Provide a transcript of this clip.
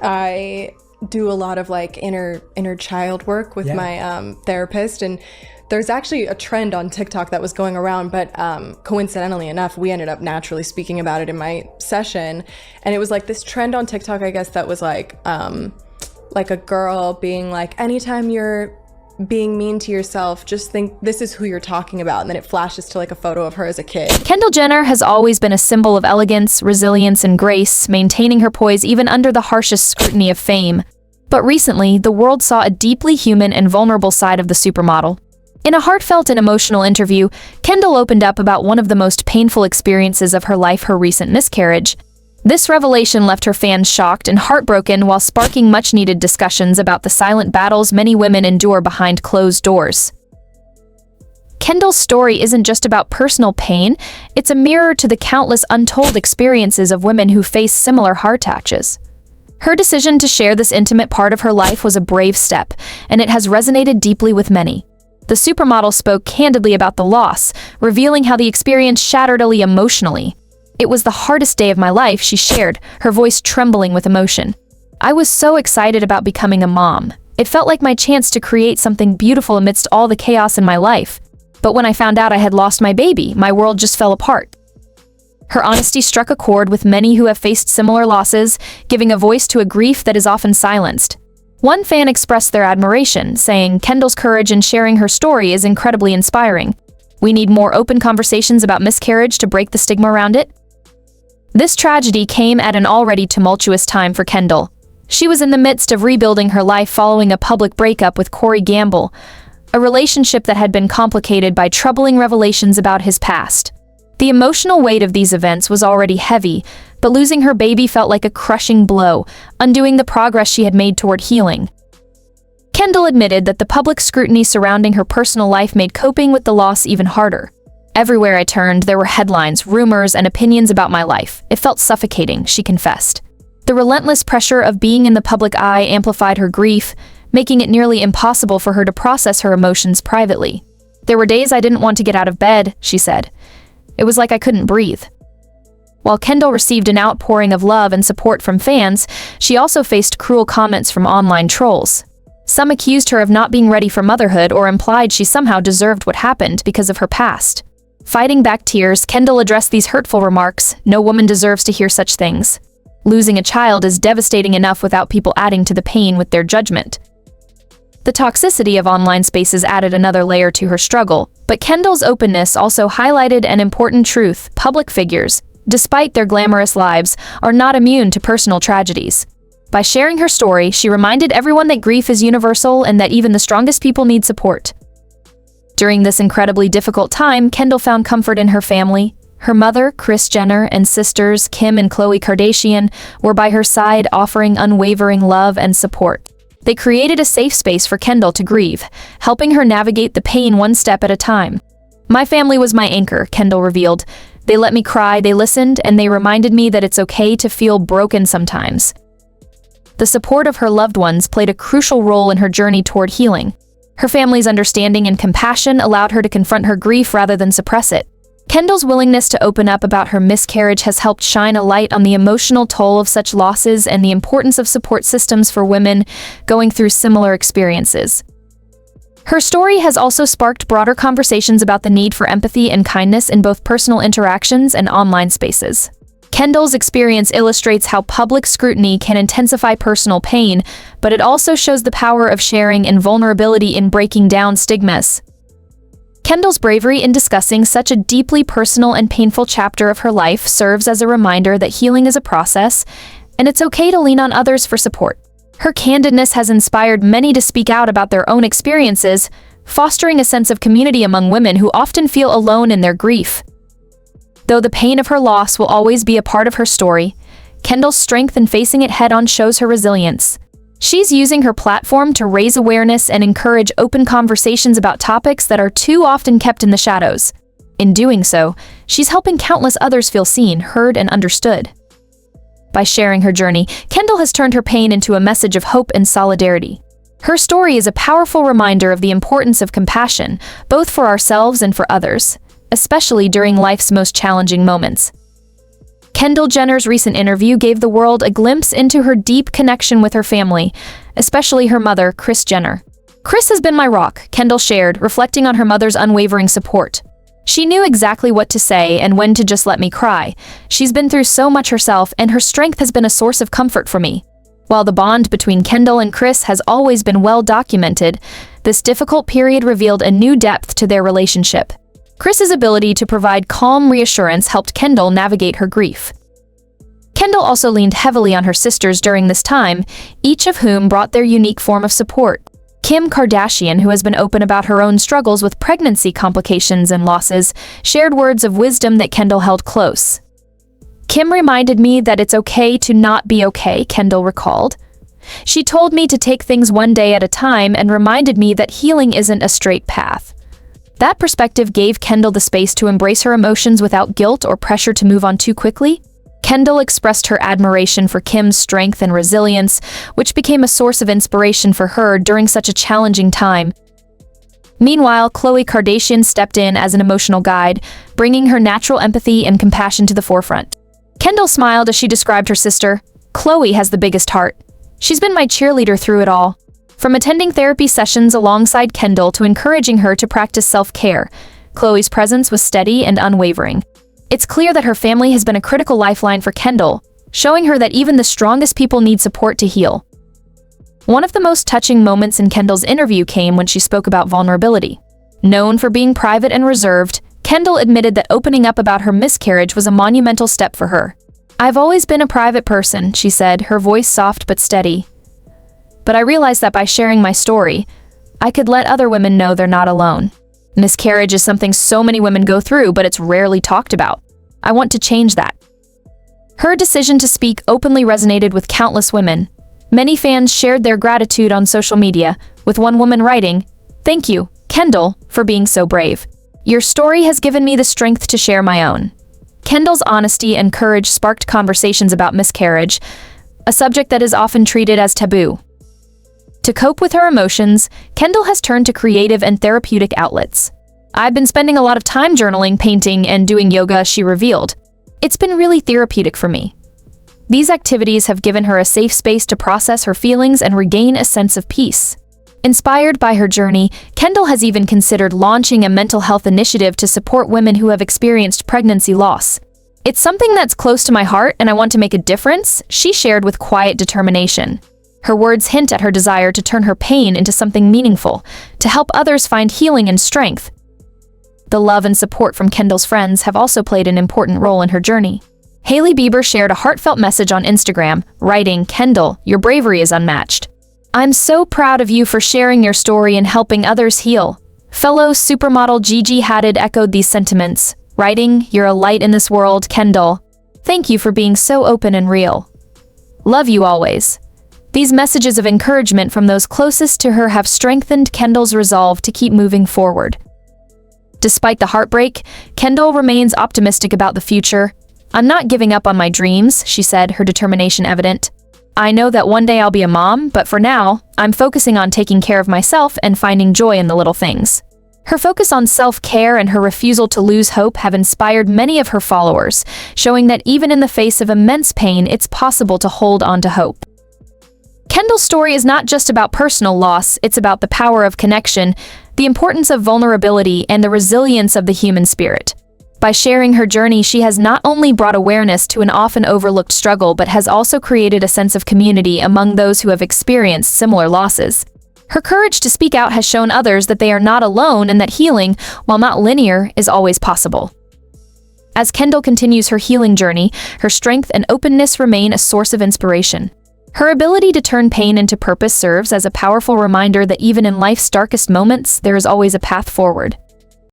I do a lot of like inner child work with my therapist, and there's actually a trend on TikTok that was going around, but coincidentally enough, we ended up naturally speaking about it in my session, and it was like this trend on TikTok, I guess, that was like a girl being like, anytime you're being mean to yourself, just think this is who you're talking about, and then it flashes to like a photo of her as a kid. Kendall Jenner has always been a symbol of elegance, resilience, and grace, maintaining her poise even under the harshest scrutiny of fame. But recently, the world saw a deeply human and vulnerable side of the supermodel. In a heartfelt and emotional interview, Kendall opened up about one of the most painful experiences of her life, her recent miscarriage. This revelation left her fans shocked and heartbroken while sparking much-needed discussions about the silent battles many women endure behind closed doors. Kendall's story isn't just about personal pain, it's a mirror to the countless untold experiences of women who face similar heart attacks. Her decision to share this intimate part of her life was a brave step, and it has resonated deeply with many. The supermodel spoke candidly about the loss, revealing how the experience shattered her emotionally. "It was the hardest day of my life," she shared, her voice trembling with emotion. "I was so excited about becoming a mom. It felt like my chance to create something beautiful amidst all the chaos in my life. But when I found out I had lost my baby, my world just fell apart." Her honesty struck a chord with many who have faced similar losses, giving a voice to a grief that is often silenced. One fan expressed their admiration, saying, "Kendall's courage in sharing her story is incredibly inspiring. We need more open conversations about miscarriage to break the stigma around it." This tragedy came at an already tumultuous time for Kendall. She was in the midst of rebuilding her life following a public breakup with Corey Gamble, a relationship that had been complicated by troubling revelations about his past. The emotional weight of these events was already heavy, but losing her baby felt like a crushing blow, undoing the progress she had made toward healing. Kendall admitted that the public scrutiny surrounding her personal life made coping with the loss even harder. "Everywhere I turned, there were headlines, rumors, and opinions about my life. It felt suffocating," she confessed. The relentless pressure of being in the public eye amplified her grief, making it nearly impossible for her to process her emotions privately. "There were days I didn't want to get out of bed," she said. "It was like I couldn't breathe." While Kendall received an outpouring of love and support from fans, she also faced cruel comments from online trolls. Some accused her of not being ready for motherhood or implied she somehow deserved what happened because of her past. Fighting back tears, Kendall addressed these hurtful remarks. "No woman deserves to hear such things. Losing a child is devastating enough without people adding to the pain with their judgment." The toxicity of online spaces added another layer to her struggle, but Kendall's openness also highlighted an important truth: public figures, despite their glamorous lives, are not immune to personal tragedies. By sharing her story, she reminded everyone that grief is universal and that even the strongest people need support. During this incredibly difficult time, Kendall found comfort in her family. Her mother, Kris Jenner, and sisters, Kim and Khloe Kardashian, were by her side, offering unwavering love and support. They created a safe space for Kendall to grieve, helping her navigate the pain one step at a time. "My family was my anchor," Kendall revealed. "They let me cry, they listened, and they reminded me that it's okay to feel broken sometimes." The support of her loved ones played a crucial role in her journey toward healing. Her family's understanding and compassion allowed her to confront her grief rather than suppress it. Kendall's willingness to open up about her miscarriage has helped shine a light on the emotional toll of such losses and the importance of support systems for women going through similar experiences. Her story has also sparked broader conversations about the need for empathy and kindness in both personal interactions and online spaces. Kendall's experience illustrates how public scrutiny can intensify personal pain, but it also shows the power of sharing and vulnerability in breaking down stigmas. Kendall's bravery in discussing such a deeply personal and painful chapter of her life serves as a reminder that healing is a process, and it's okay to lean on others for support. Her candidness has inspired many to speak out about their own experiences, fostering a sense of community among women who often feel alone in their grief. Though the pain of her loss will always be a part of her story, Kendall's strength in facing it head-on shows her resilience. She's using her platform to raise awareness and encourage open conversations about topics that are too often kept in the shadows. In doing so, she's helping countless others feel seen, heard, and understood. By sharing her journey, Kendall has turned her pain into a message of hope and solidarity. Her story is a powerful reminder of the importance of compassion, both for ourselves and for others, especially during life's most challenging moments. Kendall Jenner's recent interview gave the world a glimpse into her deep connection with her family, especially her mother, Kris Jenner. "Kris has been my rock," Kendall shared, reflecting on her mother's unwavering support. "She knew exactly what to say and when to just let me cry. She's been through so much herself, and her strength has been a source of comfort for me." While the bond between Kendall and Kris has always been well documented, this difficult period revealed a new depth to their relationship. Kris's ability to provide calm reassurance helped Kendall navigate her grief. Kendall also leaned heavily on her sisters during this time, each of whom brought their unique form of support. Kim Kardashian, who has been open about her own struggles with pregnancy complications and losses, shared words of wisdom that Kendall held close. "Kim reminded me that it's okay to not be okay," Kendall recalled. "She told me to take things one day at a time and reminded me that healing isn't a straight path." That perspective gave Kendall the space to embrace her emotions without guilt or pressure to move on too quickly. Kendall expressed her admiration for Kim's strength and resilience, which became a source of inspiration for her during such a challenging time. Meanwhile, Khloe Kardashian stepped in as an emotional guide, bringing her natural empathy and compassion to the forefront. Kendall smiled as she described her sister. "Khloe has the biggest heart. She's been my cheerleader through it all." From attending therapy sessions alongside Kendall to encouraging her to practice self-care, Khloe's presence was steady and unwavering. It's clear that her family has been a critical lifeline for Kendall, showing her that even the strongest people need support to heal. One of the most touching moments in Kendall's interview came when she spoke about vulnerability. Known for being private and reserved, Kendall admitted that opening up about her miscarriage was a monumental step for her. "I've always been a private person," she said, her voice soft but steady. "But I realized that by sharing my story, I could let other women know they're not alone. Miscarriage is something so many women go through, but it's rarely talked about. I want to change that." Her decision to speak openly resonated with countless women. Many fans shared their gratitude on social media, with one woman writing, "Thank you, Kendall, for being so brave. Your story has given me the strength to share my own." Kendall's honesty and courage sparked conversations about miscarriage, a subject that is often treated as taboo. To cope with her emotions, Kendall has turned to creative and therapeutic outlets. "I've been spending a lot of time journaling, painting, and doing yoga," she revealed. "It's been really therapeutic for me." These activities have given her a safe space to process her feelings and regain a sense of peace. Inspired by her journey, Kendall has even considered launching a mental health initiative to support women who have experienced pregnancy loss. "It's something that's close to my heart and I want to make a difference," she shared with quiet determination. Her words hint at her desire to turn her pain into something meaningful, to help others find healing and strength. The love and support from Kendall's friends have also played an important role in her journey. Hailey Bieber shared a heartfelt message on Instagram, writing, "Kendall, your bravery is unmatched. I'm so proud of you for sharing your story and helping others heal." Fellow supermodel Gigi Hadid echoed these sentiments, writing, "You're a light in this world, Kendall. Thank you for being so open and real. Love you always." These messages of encouragement from those closest to her have strengthened Kendall's resolve to keep moving forward. Despite the heartbreak, Kendall remains optimistic about the future. "I'm not giving up on my dreams," she said, her determination evident. "I know that one day I'll be a mom, but for now, I'm focusing on taking care of myself and finding joy in the little things." Her focus on self-care and her refusal to lose hope have inspired many of her followers, showing that even in the face of immense pain, it's possible to hold on to hope. Kendall's story is not just about personal loss, it's about the power of connection, the importance of vulnerability, and the resilience of the human spirit. By sharing her journey, she has not only brought awareness to an often overlooked struggle, but has also created a sense of community among those who have experienced similar losses. Her courage to speak out has shown others that they are not alone and that healing, while not linear, is always possible. As Kendall continues her healing journey, her strength and openness remain a source of inspiration. Her ability to turn pain into purpose serves as a powerful reminder that even in life's darkest moments, there is always a path forward.